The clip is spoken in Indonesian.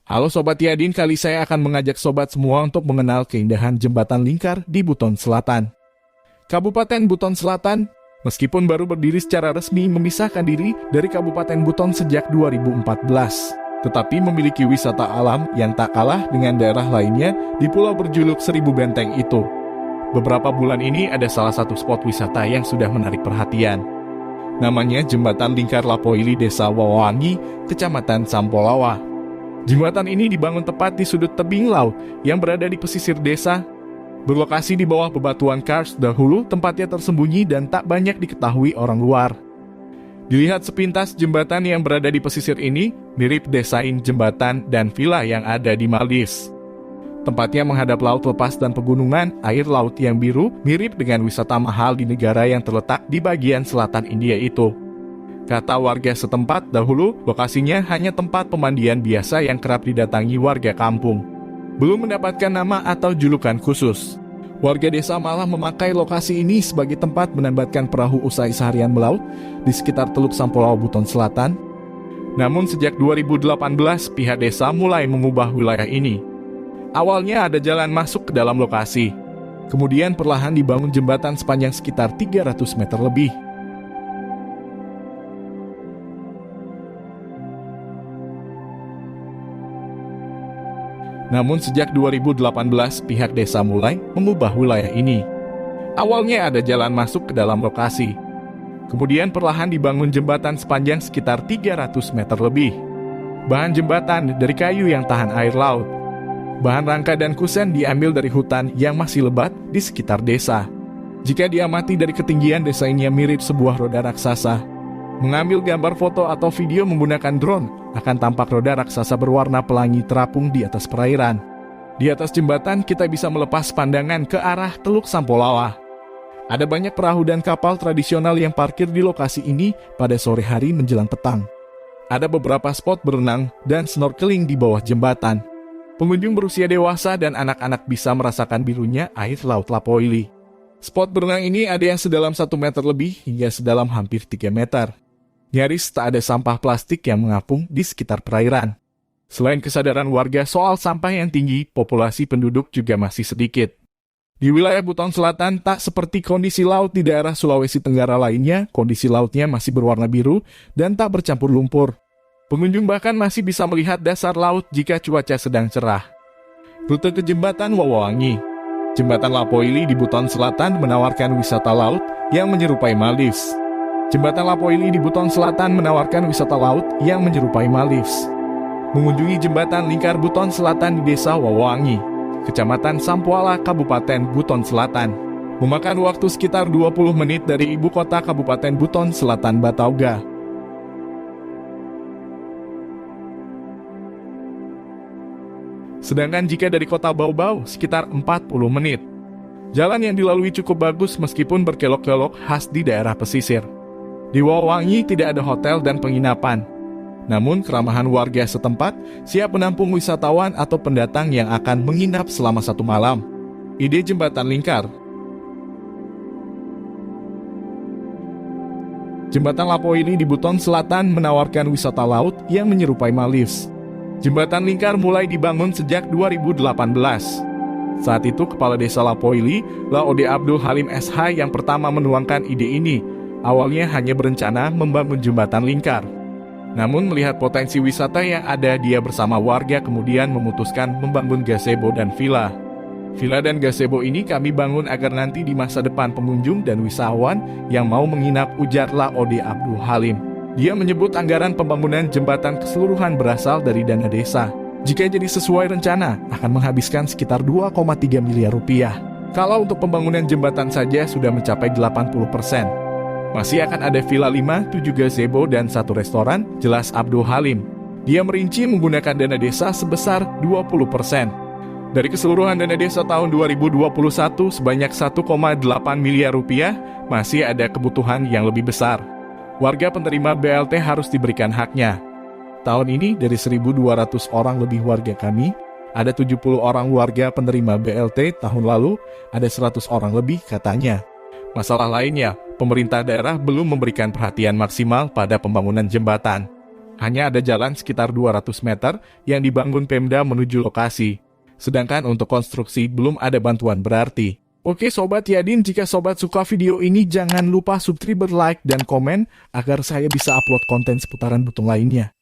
Halo Sobat Yadin, kali saya akan mengajak Sobat semua untuk mengenal keindahan Jembatan Lingkar di Buton Selatan. Kabupaten Buton Selatan, meskipun baru berdiri secara resmi memisahkan diri dari Kabupaten Buton sejak 2014, tetapi memiliki wisata alam yang tak kalah dengan daerah lainnya di pulau berjuluk Seribu Benteng itu. Beberapa bulan ini ada salah satu spot wisata yang sudah menarik perhatian. Namanya Jembatan Lingkar Lapoili, Desa Wawangi, Kecamatan Sampolawa. Jembatan ini dibangun tepat di sudut tebing laut yang berada di pesisir desa. Berlokasi di bawah bebatuan kars dahulu, tempatnya tersembunyi dan tak banyak diketahui orang luar. Dilihat sepintas, jembatan yang berada di pesisir ini mirip desain jembatan dan villa yang ada di Maldives. Tempatnya menghadap laut lepas dan pegunungan, air laut yang biru, mirip dengan wisata mahal di negara yang terletak di bagian selatan India itu. Kata warga setempat, dahulu lokasinya hanya tempat pemandian biasa yang kerap didatangi warga kampung. Belum mendapatkan nama atau julukan khusus. Warga desa malah memakai lokasi ini sebagai tempat menambatkan perahu usai seharian melaut di sekitar Teluk Sampolawa, Buton Selatan. Namun sejak 2018, pihak desa mulai mengubah wilayah ini. Awalnya ada jalan masuk ke dalam lokasi. Kemudian perlahan dibangun jembatan sepanjang sekitar 300 meter lebih. Namun sejak 2018, pihak desa mulai mengubah wilayah ini. Awalnya ada jalan masuk ke dalam lokasi. Kemudian perlahan dibangun jembatan sepanjang sekitar 300 meter lebih. Bahan jembatan dari kayu yang tahan air laut. Bahan rangka dan kusen diambil dari hutan yang masih lebat di sekitar desa. Jika diamati dari ketinggian, desainnya mirip sebuah roda raksasa. Mengambil gambar foto atau video menggunakan drone, akan tampak roda raksasa berwarna pelangi terapung di atas perairan. Di atas jembatan kita bisa melepas pandangan ke arah Teluk Sampolawa. Ada banyak perahu dan kapal tradisional yang parkir di lokasi ini pada sore hari menjelang petang. Ada beberapa spot berenang dan snorkeling di bawah jembatan. Pengunjung berusia dewasa dan anak-anak bisa merasakan birunya air laut Lapoili. Spot berenang ini ada yang sedalam 1 meter lebih hingga sedalam hampir 3 meter. Nyaris tak ada sampah plastik yang mengapung di sekitar perairan. Selain kesadaran warga soal sampah yang tinggi, populasi penduduk juga masih sedikit. Di wilayah Buton Selatan tak seperti kondisi laut di daerah Sulawesi Tenggara lainnya, kondisi lautnya masih berwarna biru dan tak bercampur lumpur. Pengunjung bahkan masih bisa melihat dasar laut jika cuaca sedang cerah. Rute ke Jembatan Wawangi. Jembatan Lapoili di Buton Selatan menawarkan wisata laut yang menyerupai Maldives. Jembatan Lapoili di Buton Selatan menawarkan wisata laut yang menyerupai Maldives. Mengunjungi Jembatan Lingkar Buton Selatan di Desa Wawangi, Kecamatan Sampolawa, Kabupaten Buton Selatan. Memakan waktu sekitar 20 menit dari ibu kota Kabupaten Buton Selatan, Batauga. Sedangkan jika dari kota Baubau, sekitar 40 menit. Jalan yang dilalui cukup bagus meskipun berkelok-kelok khas di daerah pesisir. Di Wawangi tidak ada hotel dan penginapan. Namun keramahan warga setempat siap menampung wisatawan atau pendatang yang akan menginap selama 1 malam. Ide Jembatan Lingkar. Jembatan Lapoili di Buton Selatan menawarkan wisata laut yang menyerupai Maldives. Jembatan Lingkar mulai dibangun sejak 2018. Saat itu Kepala Desa Lapoili, Laode Abdul Halim SH yang pertama menuangkan ide ini. Awalnya hanya berencana membangun Jembatan Lingkar. Namun melihat potensi wisata yang ada, dia bersama warga kemudian memutuskan membangun gazebo dan villa. Villa dan gazebo ini kami bangun agar nanti di masa depan pengunjung dan wisatawan yang mau menginap, ujar Laode Abdul Halim. Dia menyebut anggaran pembangunan jembatan keseluruhan berasal dari dana desa. Jika jadi sesuai rencana, akan menghabiskan sekitar 2,3 miliar rupiah. Kalau untuk pembangunan jembatan saja sudah mencapai 80%. Masih akan ada villa 5, 7 gazebo, dan 1 restoran, jelas Abdul Halim. Dia merinci menggunakan dana desa sebesar 20%. Dari keseluruhan dana desa tahun 2021 sebanyak 1,8 miliar rupiah, masih ada kebutuhan yang lebih besar. Warga penerima BLT harus diberikan haknya. Tahun ini dari 1.200 orang lebih warga kami, ada 70 orang warga penerima BLT, tahun lalu ada 100 orang lebih katanya. Masalah lainnya, pemerintah daerah belum memberikan perhatian maksimal pada pembangunan jembatan. Hanya ada jalan sekitar 200 meter yang dibangun Pemda menuju lokasi. Sedangkan untuk konstruksi belum ada bantuan berarti. Oke Sobat Yadin, jika Sobat suka video ini jangan lupa subscribe, like, dan komen agar saya bisa upload konten seputaran Butung lainnya.